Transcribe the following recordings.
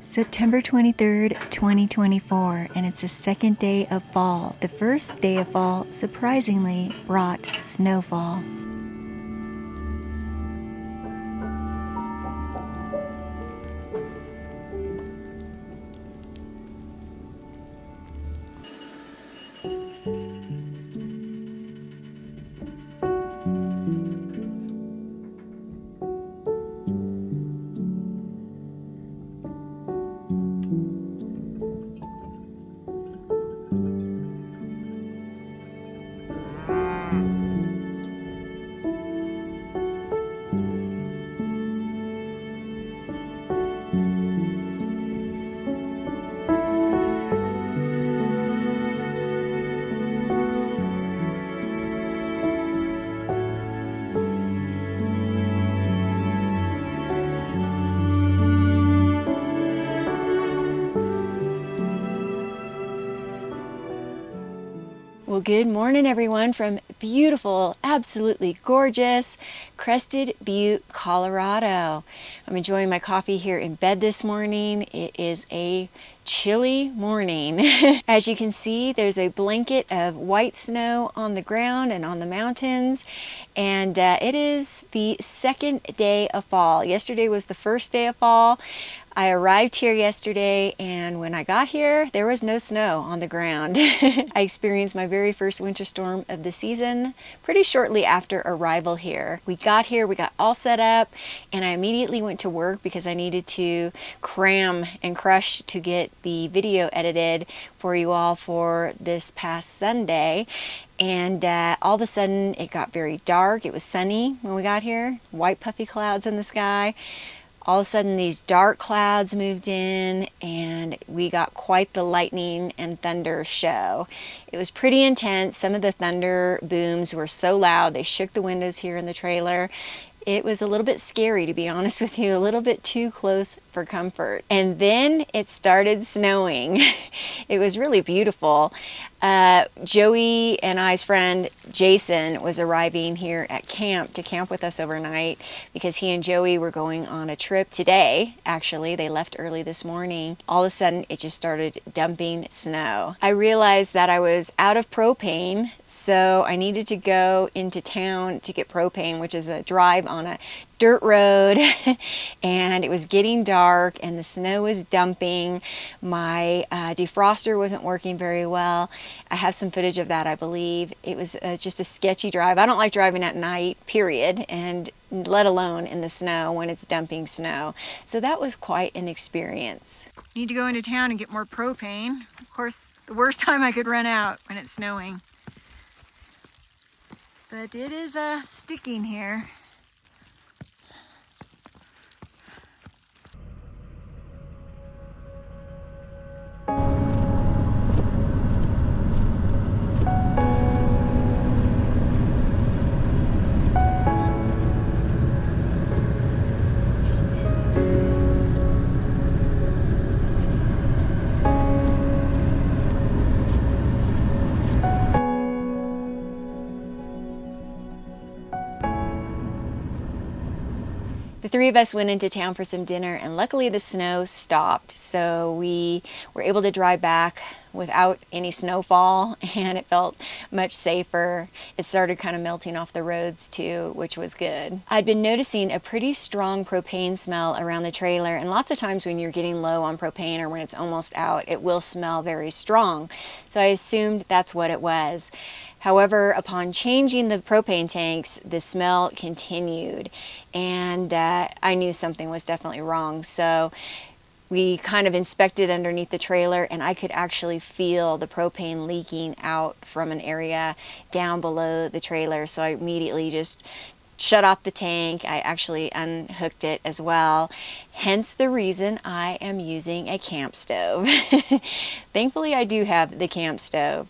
September 23rd, 2024, and it's the second day of fall. The first day of fall, surprisingly, brought snowfall. Well, good morning, everyone, from beautiful, absolutely gorgeous Crested Butte, Colorado. I'm enjoying my coffee here in bed this morning. It is a chilly morning. As you can see, there's a blanket of white snow on the ground and on the mountains, and it is the second day of fall. Yesterday was the first day of fall. I arrived here yesterday, and when I got here, there was no snow on the ground. I experienced my very first winter storm of the season pretty shortly after arrival here. We got here, we got all set up, and I immediately went to work because I needed to cram and crush to get the video edited for you all for this past Sunday. And all of a sudden, it got very dark. It was sunny when we got here, white puffy clouds in the sky. All of a sudden, these dark clouds moved in, and we got quite the lightning and thunder show. It was pretty intense. Some of the thunder booms were so loud, they shook the windows here in the trailer. It was a little bit scary, to be honest with you, a little bit too close for comfort. And then it started snowing. It was really beautiful. Joey and I's friend Jason was arriving here at camp to camp with us overnight because he and Joey were going on a trip today. Actually, they left early this morning. All of a sudden, it just started dumping snow. I realized that I was out of propane, so I needed to go into town to get propane, which is a drive on a dirt road, and it was getting dark and the snow was dumping. My defroster wasn't working very well. I have some footage of that, I believe. It was just a sketchy drive. I don't like driving at night, period, and let alone in the snow when it's dumping snow. So that was quite an experience. Need to go into town and get more propane. Of course, the worst time I could run out when it's snowing. But it is sticking here. The three of us went into town for some dinner, and luckily the snow stopped, so we were able to drive back without any snowfall, and it felt much safer. It started kind of melting off the roads too, which was good. I'd been noticing a pretty strong propane smell around the trailer, and lots of times when you're getting low on propane or when it's almost out, it will smell very strong. So I assumed that's what it was. However, upon changing the propane tanks, the smell continued, and I knew something was definitely wrong. So we kind of inspected underneath the trailer, and I could actually feel the propane leaking out from an area down below the trailer. So I immediately just shut off the tank. I actually unhooked it as well. Hence the reason I am using a camp stove. Thankfully, I do have the camp stove.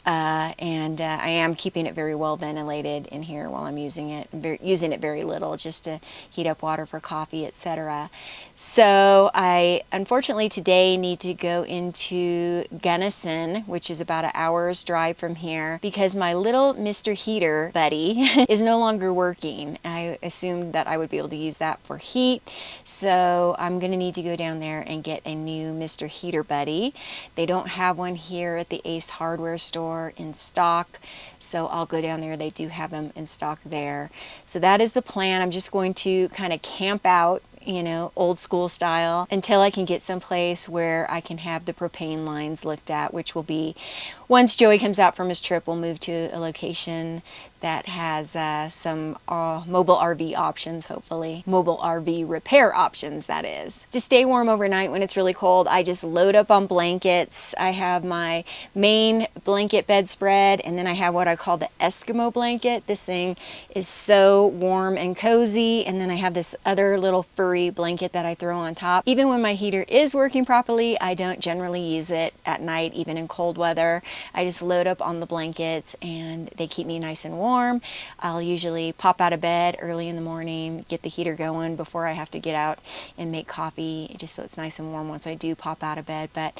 and I am keeping it very well ventilated in here while I'm using it. Using it very little, just to heat up water for coffee, etc. So I unfortunately today need to go into Gunnison, which is about an hour's drive from here, because my little Mr. Heater buddy is no longer working. I assumed that I would be able to use that for heat, so I'm going to need to go down there and get a new Mr. Heater buddy. They don't have one here at the Ace Hardware store in stock, so I'll go down there. They do have them in stock there. So that is the plan. I'm just going to kind of camp out, you know, old school style, until I can get someplace where I can have the propane lines looked at, which will be once Joey comes out from his trip. We'll move to a location that has some mobile RV options, hopefully. Mobile RV repair options, that is. To stay warm overnight when it's really cold, I just load up on blankets. I have my main blanket bedspread, and then I have what I call the Eskimo blanket. This thing is so warm and cozy, and then I have this other little furry blanket that I throw on top. Even when my heater is working properly, I don't generally use it at night, even in cold weather. I just load up on the blankets and they keep me nice and warm. I'll usually pop out of bed early in the morning, get the heater going before I have to get out and make coffee, just so it's nice and warm once I do pop out of bed. But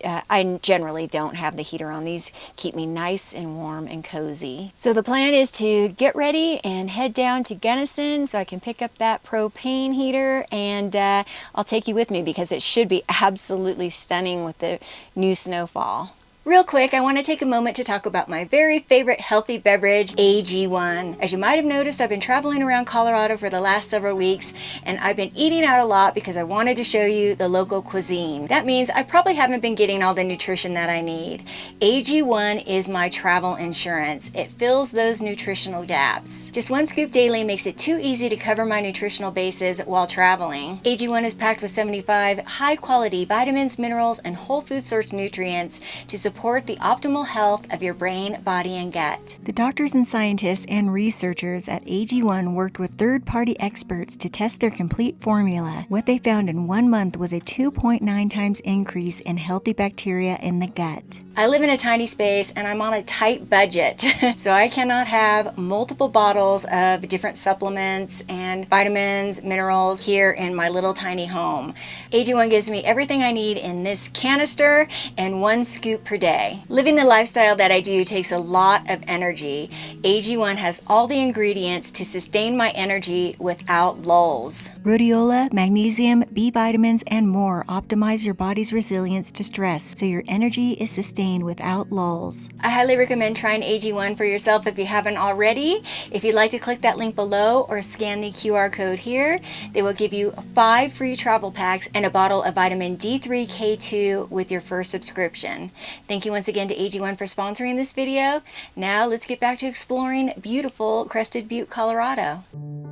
I generally don't have the heater on. These keep me nice and warm and cozy. So the plan is to get ready and head down to Gunnison so I can pick up that propane heater, and I'll take you with me because it should be absolutely stunning with the new snowfall. Real quick, I want to take a moment to talk about my very favorite healthy beverage, AG1. As you might have noticed, I've been traveling around Colorado for the last several weeks, and I've been eating out a lot because I wanted to show you the local cuisine. That means I probably haven't been getting all the nutrition that I need. AG1 is my travel insurance. It fills those nutritional gaps. Just one scoop daily makes it too easy to cover my nutritional bases while traveling. AG1 is packed with 75 high-quality vitamins, minerals, and whole food source nutrients to support the optimal health of your brain, body, and gut. The doctors and scientists and researchers at AG1 worked with third-party experts to test their complete formula. What they found in 1 month was a 2.9 times increase in healthy bacteria in the gut. I live in a tiny space and I'm on a tight budget, so I cannot have multiple bottles of different supplements and vitamins, minerals here in my little tiny home. AG1 gives me everything I need in this canister and 1 scoop per day. Living the lifestyle that I do takes a lot of energy. AG1 has all the ingredients to sustain my energy without lulls. Rhodiola, magnesium, B vitamins, and more optimize your body's resilience to stress so your energy is sustained without lulls. I highly recommend trying AG1 for yourself if you haven't already. If you'd like to click that link below or scan the QR code here, they will give you 5 free travel packs and a bottle of vitamin D3K2 with your first subscription. Thank you once again to AG1 for sponsoring this video. Now let's get back to exploring beautiful Crested Butte, Colorado.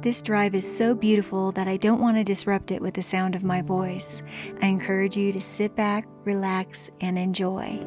This drive is so beautiful that I don't want to disrupt it with the sound of my voice. I encourage you to sit back, relax, and enjoy.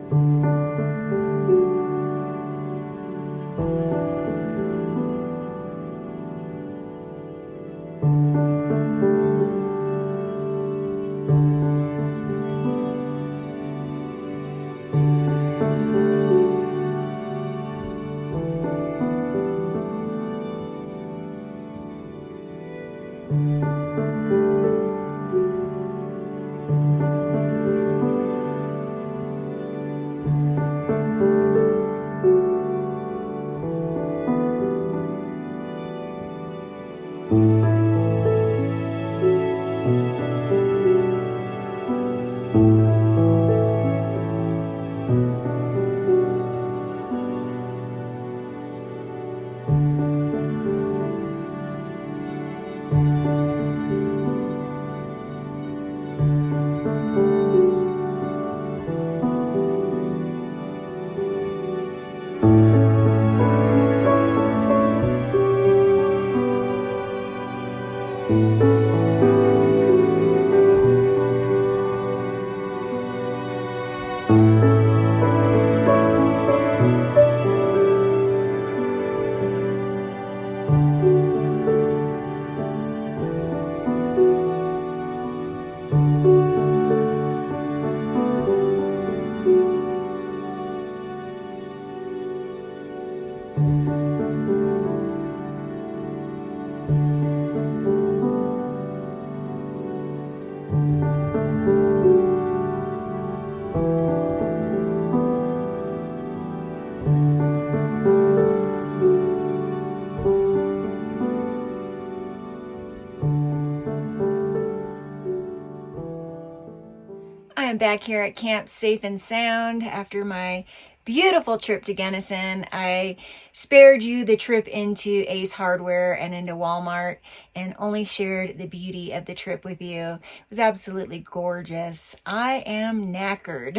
am back here at camp safe and sound after my beautiful trip to Gunnison. I spared you the trip into Ace Hardware and into Walmart and only shared the beauty of the trip with you. It was absolutely gorgeous. I am knackered.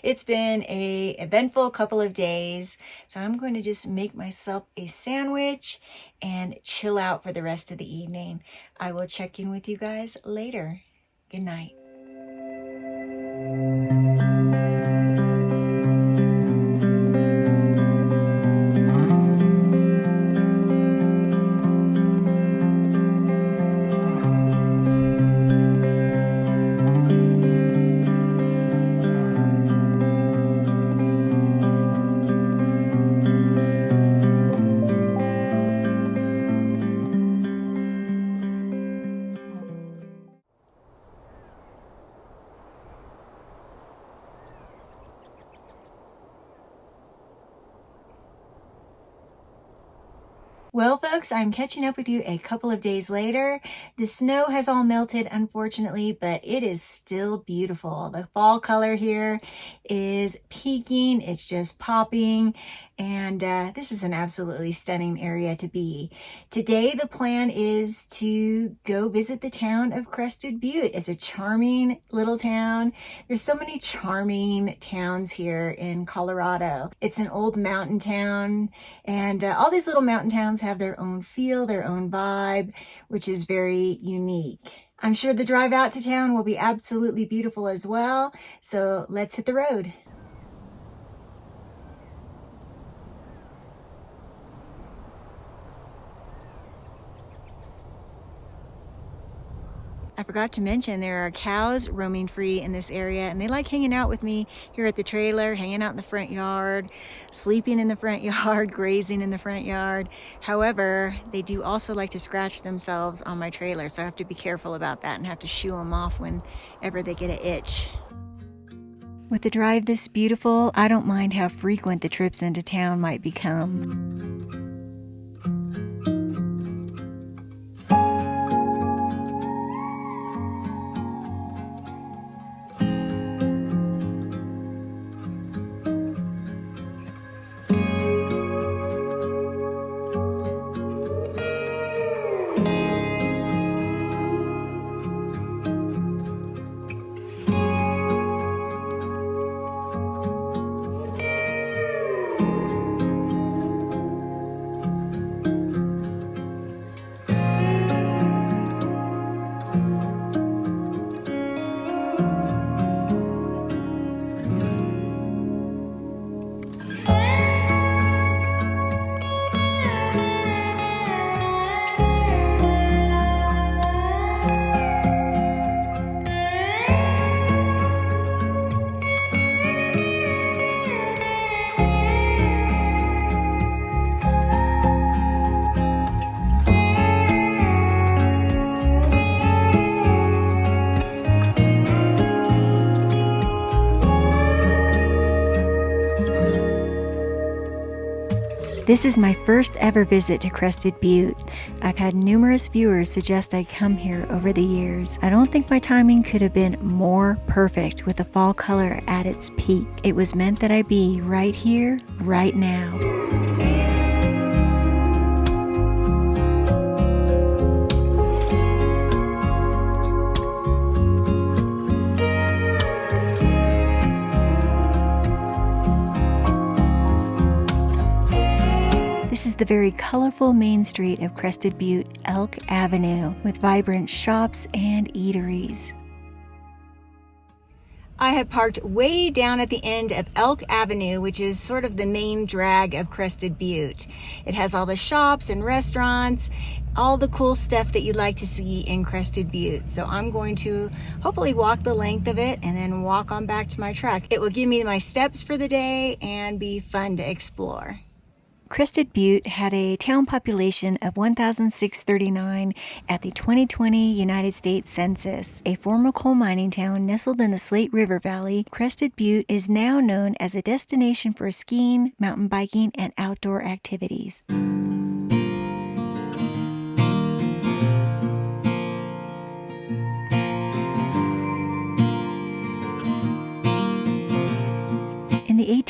It's been an eventful couple of days, so I'm going to just make myself a sandwich and chill out for the rest of the evening. I will check in with you guys later. Good night. Well, folks, I'm catching up with you a couple of days later. The snow has all melted, unfortunately, but it is still beautiful. The fall color here is peaking. It's just popping. And this is an absolutely stunning area to be. Today, the plan is to go visit the town of Crested Butte. It's a charming little town. There's so many charming towns here in Colorado. It's an old mountain town, and all these little mountain towns have their own feel, their own vibe, which is very unique. I'm sure the drive out to town will be absolutely beautiful as well. So let's hit the road. I forgot to mention there are cows roaming free in this area, and they like hanging out with me here at the trailer, hanging out in the front yard, sleeping in the front yard, grazing in the front yard. However, they do also like to scratch themselves on my trailer, so I have to be careful about that and have to shoo them off whenever they get an itch. With the drive this beautiful, I don't mind how frequent the trips into town might become. This is my first ever visit to Crested Butte. I've had numerous viewers suggest I come here over the years. I don't think my timing could have been more perfect with the fall color at its peak. It was meant that I be right here, right now. This is the very colorful main street of Crested Butte, Elk Avenue, with vibrant shops and eateries. I have parked way down at the end of Elk Avenue, which is sort of the main drag of Crested Butte. It has all the shops and restaurants, all the cool stuff that you'd like to see in Crested Butte. So I'm going to hopefully walk the length of it and then walk on back to my truck. It will give me my steps for the day and be fun to explore. Crested Butte had a town population of 1,639 at the 2020 United States Census. A former coal mining town nestled in the Slate River Valley, Crested Butte is now known as a destination for skiing, mountain biking, and outdoor activities.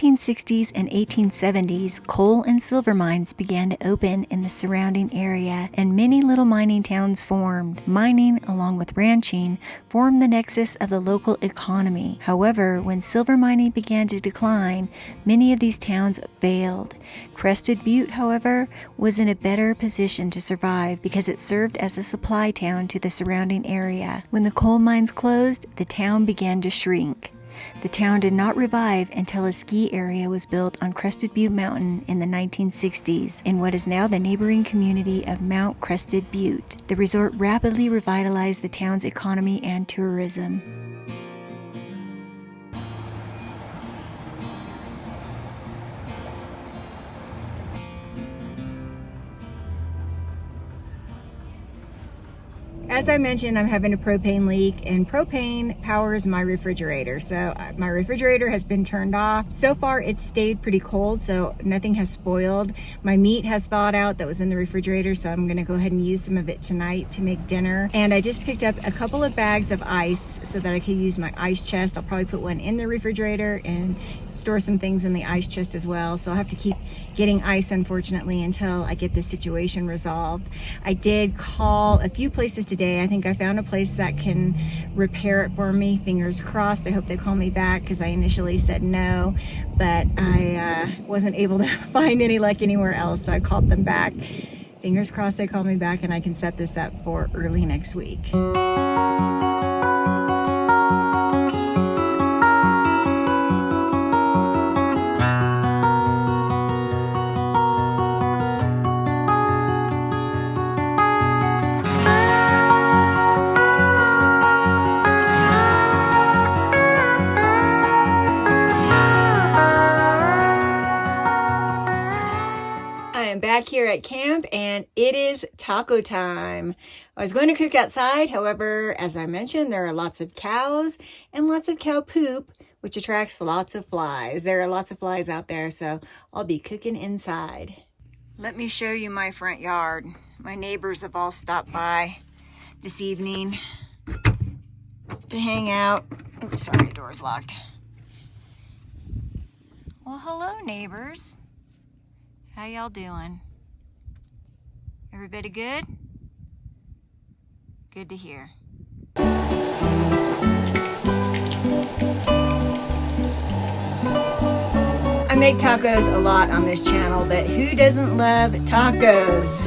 1860s and 1870s, coal and silver mines began to open in the surrounding area, and many little mining towns formed. Mining, along with ranching, formed the nexus of the local economy. However, when silver mining began to decline, many of these towns failed. Crested Butte, however, was in a better position to survive because it served as a supply town to the surrounding area. When the coal mines closed, the town began to shrink. The town did not revive until a ski area was built on Crested Butte Mountain in the 1960s, in what is now the neighboring community of Mount Crested Butte. The resort rapidly revitalized the town's economy and tourism. As I mentioned, I'm having a propane leak, and propane powers my refrigerator. So my refrigerator has been turned off. So far it's stayed pretty cold, so nothing has spoiled. My meat has thawed out that was in the refrigerator, so I'm gonna go ahead and use some of it tonight to make dinner. And I just picked up a couple of bags of ice so that I could use my ice chest. I'll probably put one in the refrigerator and store some things in the ice chest as well. So I'll have to keep getting ice, unfortunately, until I get this situation resolved. I did call a few places today. I think I found a place that can repair it for me. Fingers crossed. I hope they call me back because I initially said no, but I wasn't able to find any luck anywhere else, so I called them back. Fingers crossed they call me back and I can set this up for early next week. Back here at camp, and it is taco time. I was going to cook outside, however, as I mentioned, there are lots of cows and lots of cow poop, which attracts lots of flies. There are lots of flies out there, so I'll be cooking inside. Let me show you my front yard. My neighbors have all stopped by this evening to hang out. Oops, sorry, the door's locked. Well, hello, neighbors. How y'all doing? Everybody good? Good to hear. I make tacos a lot on this channel, but who doesn't love tacos?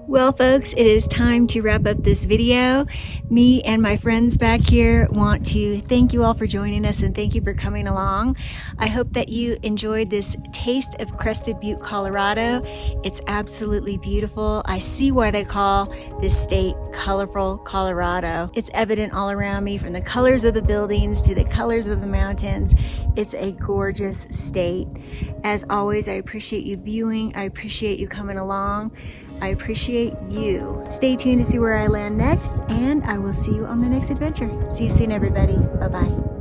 Well, folks, it is time to wrap up this video. Me and my friends back here want to thank you all for joining us and thank you for coming along. I hope that you enjoyed this taste of Crested Butte, Colorado. It's absolutely beautiful. I see why they call this state colorful Colorado. It's evident all around me, from the colors of the buildings to the colors of the mountains. It's a gorgeous state. As always, I appreciate you viewing. I appreciate you coming along. I appreciate you. Stay tuned to see where I land next, and I will see you on the next adventure. See you soon, everybody. Bye-bye.